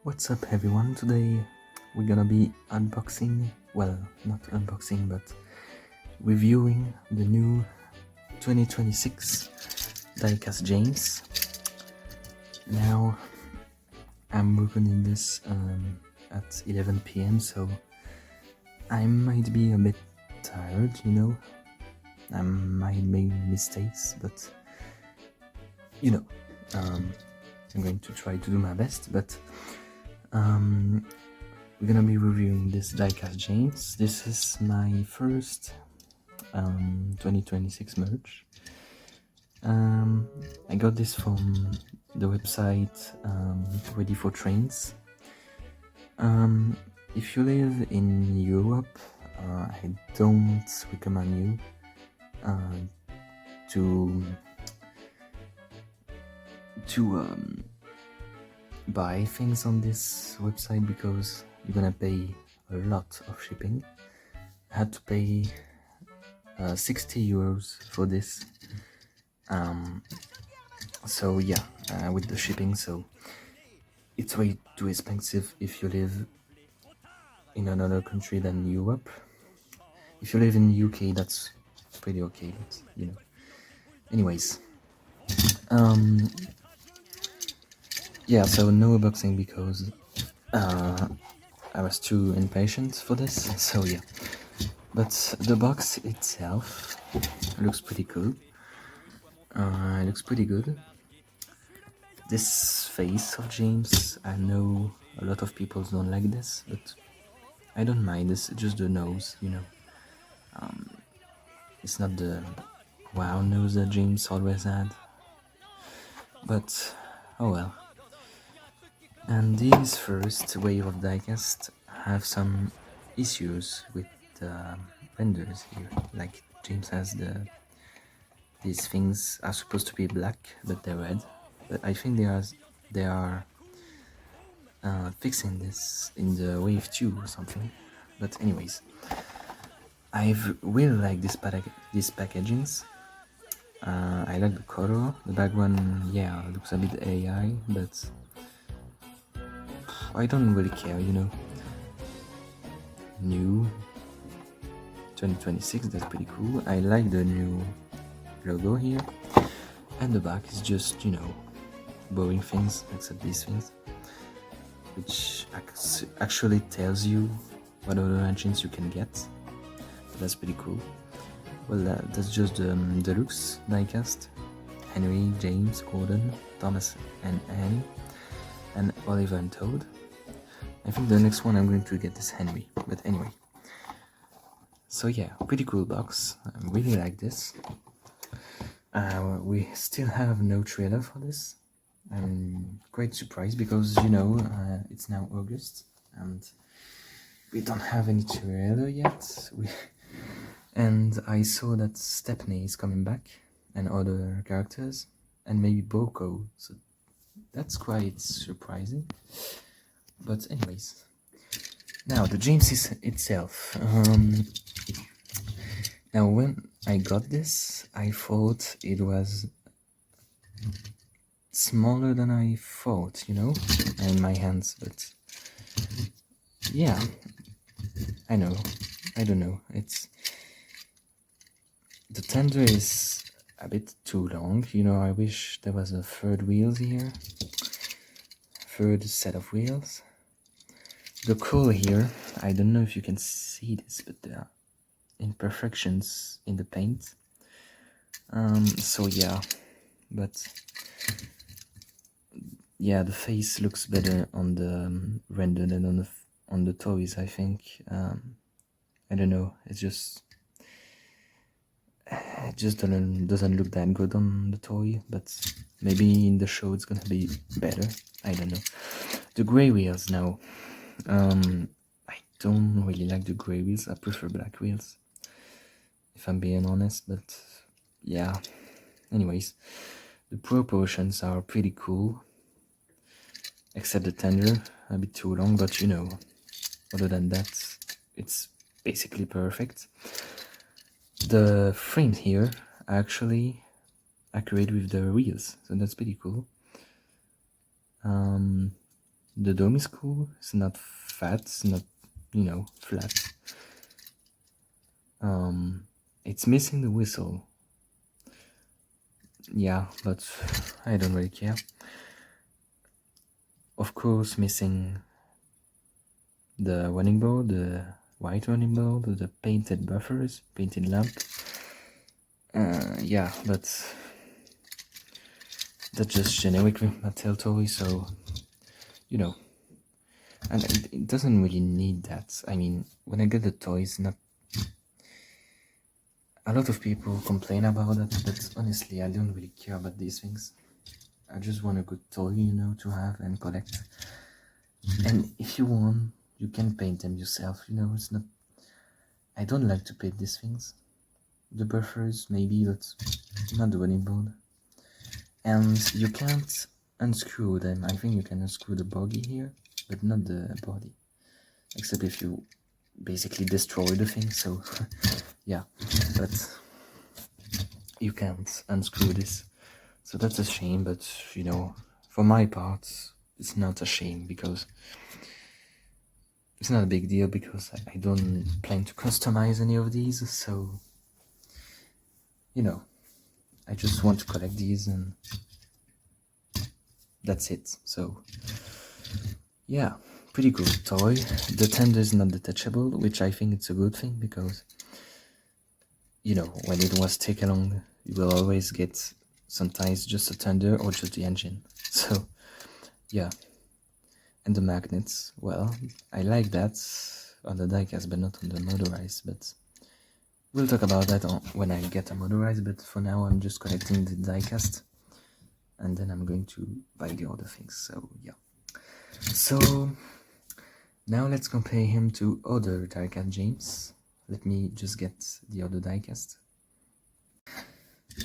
What's up everyone, today we're gonna be unboxing, well, not unboxing, but reviewing the new 2026 Diecast James. Now, I'm recording this at 11 p.m, so I might be a bit tired, I might make mistakes, but I'm going to try to do my best, but we're gonna be reviewing this Diecast James. This is my first 2026 merch. I got this from the website Ready for Trains. If you live in Europe, I don't recommend you to buy things on this website because you're gonna pay a lot of shipping. I had to pay 60 euros for this. So yeah, with the shipping, so it's way too expensive if you live in another country than Europe. If you live in the UK, that's pretty okay, but anyways, yeah, so no unboxing because I was too impatient for this, so yeah. But the box itself looks pretty cool. It looks pretty good. This face of James, I know a lot of people don't like this, but I don't mind. It's just the nose, it's not the wow nose that James always had, but oh well. And these first wave of diecast have some issues with the renders here. Like James has these things are supposed to be black, but they're red. But I think they are fixing this in the wave 2 or something. But anyways, I really like this packagings. I like the color. The background, yeah, looks a bit AI, but I don't really care, New 2026, that's pretty cool. I like the new logo here. And the back is just, boring things, except these things, which actually tells you what other engines you can get. But that's pretty cool. Well, that's just the deluxe diecast. Henry, James, Gordon, Thomas, and Annie, and Oliver and Toad. I think the next one I'm going to get is Henry, but anyway. So yeah, pretty cool box. I really like this. We still have no trailer for this. I'm quite surprised because, it's now August and we don't have any trailer yet. And I saw that Stepney is coming back and other characters and maybe Boko, so that's quite surprising. But anyways, now the James itself. Now when I got this, I thought it was smaller than I thought, in my hands, but yeah, I don't know, the tender is a bit too long, I wish there was a third set of wheels. The cool here, I don't know if you can see this, but there are imperfections in the paint. So yeah, but yeah, the face looks better on the render than on the toys, I think. I don't know, it just doesn't look that good on the toy, but maybe in the show it's gonna be better. I don't know. The gray wheels now. I don't really like the gray wheels. I prefer black wheels, if I'm being honest, but yeah. Anyways, the proportions are pretty cool, except the tender, a bit too long, but other than that, it's basically perfect. The frames here are actually accurate with the wheels, so that's pretty cool. The dome is cool. It's not fat. It's not, flat. It's missing the whistle. Yeah, but I don't really care. Of course, missing the running board, the white running board, the painted buffers, painted lamp. Yeah, but that's just generic Mattel toy, so and it doesn't really need that. I mean, when I get the toys, not a lot of people complain about that, but honestly, I don't really care about these things. I just want a good toy, to have and collect. And if you want, you can paint them yourself. It's not. I don't like to paint these things. The buffers, maybe, but not the running board. And you can't unscrew them. I think you can unscrew the body here, but not the body. Except if you basically destroy the thing, so yeah, but you can't unscrew this. So that's a shame, but for my part, it's not a shame because it's not a big deal because I don't plan to customize any of these, so I just want to collect these and that's it. So yeah, pretty cool toy. The tender is not detachable, which I think it's a good thing because when it was taken along, you will always get sometimes just a tender or just the engine. So yeah, and the magnets, well, I like that on the diecast but not on the motorized, but we'll talk about that when I get a motorized. But for now I'm just collecting the diecast and then I'm going to buy the other things. So yeah, so now let's compare him to other diecast James. Let me just get the other diecast.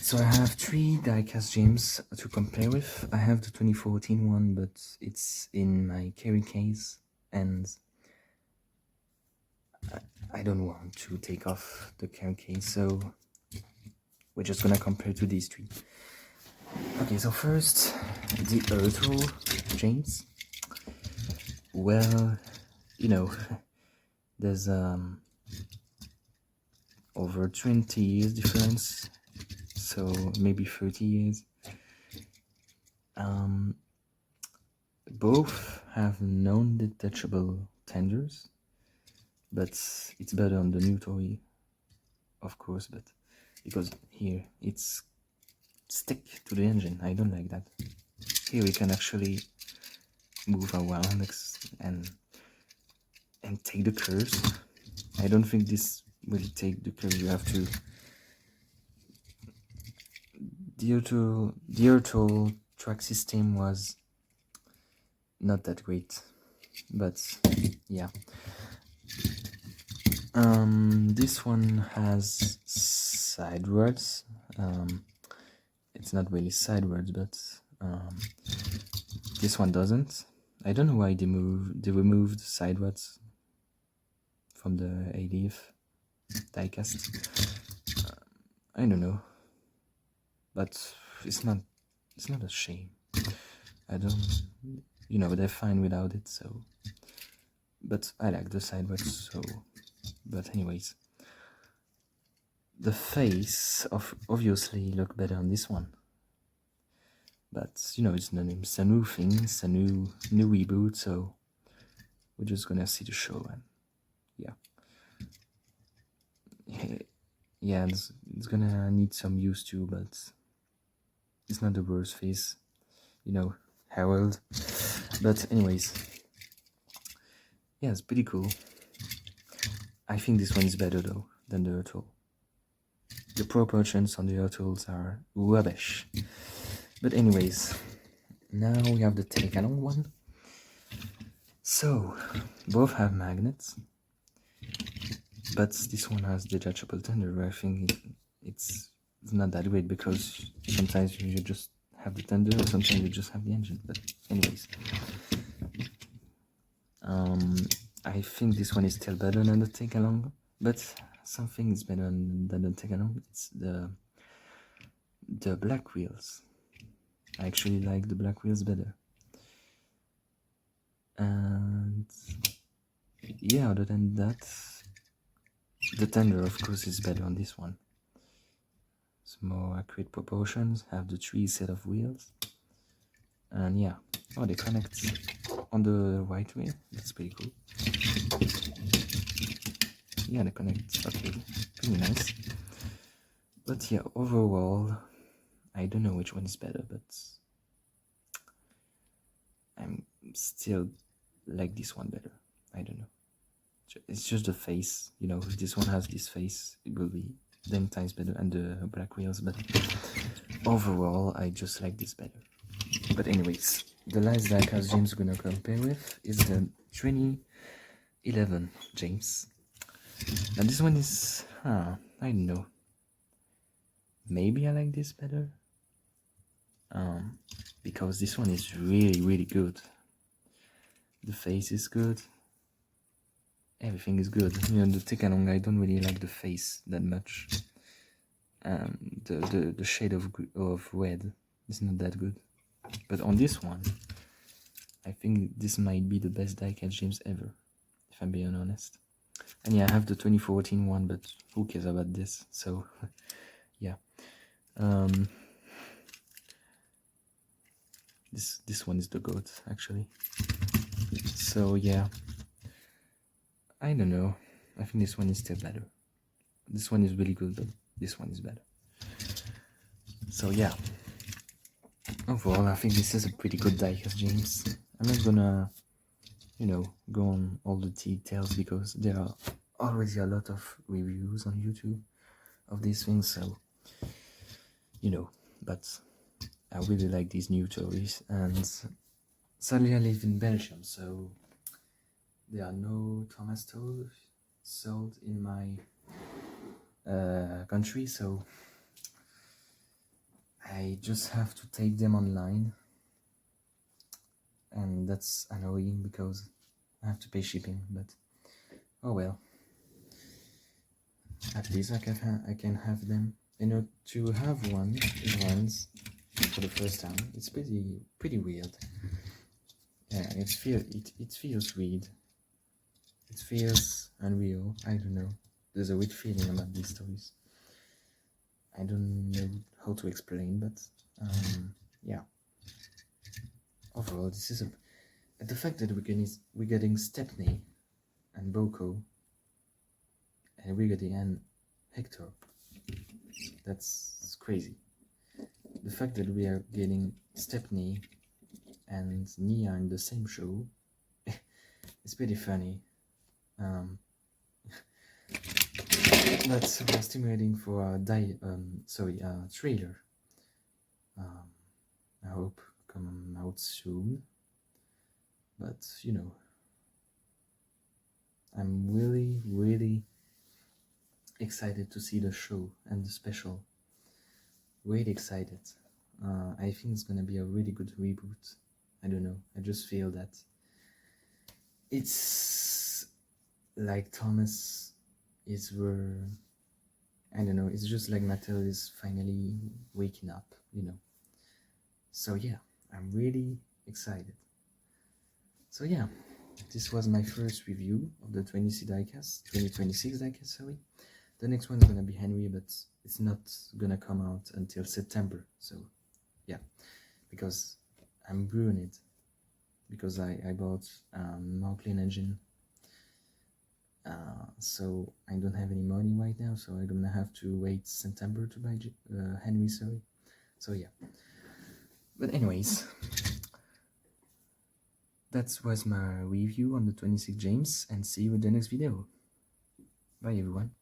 So I have 3 diecast James to compare with. I have the 2014 one, but it's in my carry case and I don't want to take off the carry case, so we're just gonna compare to these 3. Okay, so first, the Earthall James. Well, there's over 20 years difference, so maybe 30 years. Both have non-detachable tenders, but it's better on the new toy, of course, but because here it's stick to the engine. I don't like that. Here we can actually move around and take the curves. I don't think this will take the curves. You have to. The Earthall track system was not that great, but yeah. This one has side rods. It's not really side rods, but this one doesn't. I don't know why they removed side rods from the 80th diecast. I don't know, but it's not a shame. I don't, they're fine without it. So, but I like the side rods. So, but anyways, the face obviously look better on this one. But it's a new thing, it's a new reboot, so we're just gonna see the show and yeah, it's gonna need some use too, but it's not the worst face, Harold. But anyways, yeah, it's pretty cool. I think this one is better though than the Earthall. The proportions on the Earthalls are rubbish. But anyways, now we have the Telecanon one. So, both have magnets, but this one has detachable tender. I think it's not that great because sometimes you just have the tender, or sometimes you just have the engine. But anyways, I think this one is still better than the Take-Along, but something is better than the Take-Along. It's the black wheels. I actually like the black wheels better. yeah, other than that, the tender, of course, is better on this one. It's more accurate proportions, have the 3 set of wheels. And yeah, oh, they connect on the right way. That's pretty cool. Yeah, they connect. Okay, pretty nice. But yeah, overall, I don't know which one is better, but I'm still like this one better. I don't know. It's just the face, you know. If this one has this face, it will be 10 times better, and the black wheels. But overall, I just like this better. But anyways, the last diecast James gonna compare with is the 2011 James. Now this one is, I don't know. Maybe I like this better. Because this one is really good. The face is good. Everything is good. You know, the Tekalong, I don't really like the face that much. The shade of red is not that good. But on this one, I think this might be the best diecast James ever, if I'm being honest. And yeah, I have the 2014 one, but who cares about this? So, yeah. This one is the GOAT, actually. So yeah, I don't know. I think this one is still better. This one is really good, but this one is better. So yeah, overall, I think this is a pretty good diecast James. I'm not gonna, you know, go on all the details because there are already a lot of reviews on YouTube of these things, so you know. But I really like these new toys, and sadly I live in Belgium, so there are no Thomas toys sold in my country, so I just have to take them online, and that's annoying because I have to pay shipping, but oh well. At least I can have them. You know, to have one in hands for the first time, it's pretty weird. Yeah, it feels weird. It feels unreal. I don't know. There's a weird feeling about these toys. I don't know how to explain, but yeah. Overall, this is the fact that we're getting Stepney and Boko and Rigody and Hector. That's crazy. The fact that we are getting Stepney and Nia in the same show is pretty funny. That's super stimulating for a trailer. I hope come out soon. But you know, I'm really excited to see the show and the special. Really excited. I think it's gonna be a really good reboot. I don't know. I just feel that it's like Thomas is where, I don't know, it's just like Mattel is finally waking up, you know. So yeah, I'm really excited. So yeah, this was my first review of the 2026 diecast, sorry. The next one's gonna be Henry, but it's not gonna come out until September, so yeah, because I'm brewing it, because I bought Marklin engine, so I don't have any money right now, so I'm gonna have to wait September to buy Henry, sorry. So yeah, but anyways, that was my review on the 26 James, and see you in the next video. Bye everyone.